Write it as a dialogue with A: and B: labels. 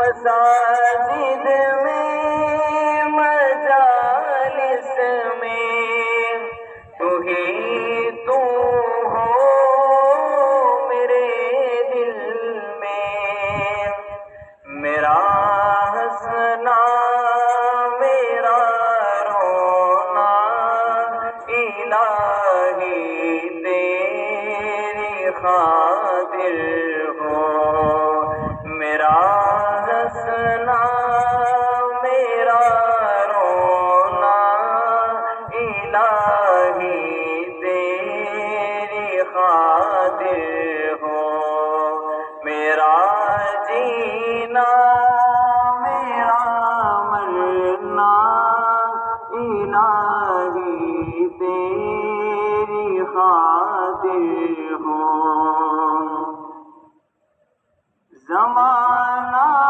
A: مساجد میں مجالس میں تو ہی تو ہو میرے دل میں، میرا ہنسنا میرا رونا الہی تیری خاطر ہو، میرا ہنسنا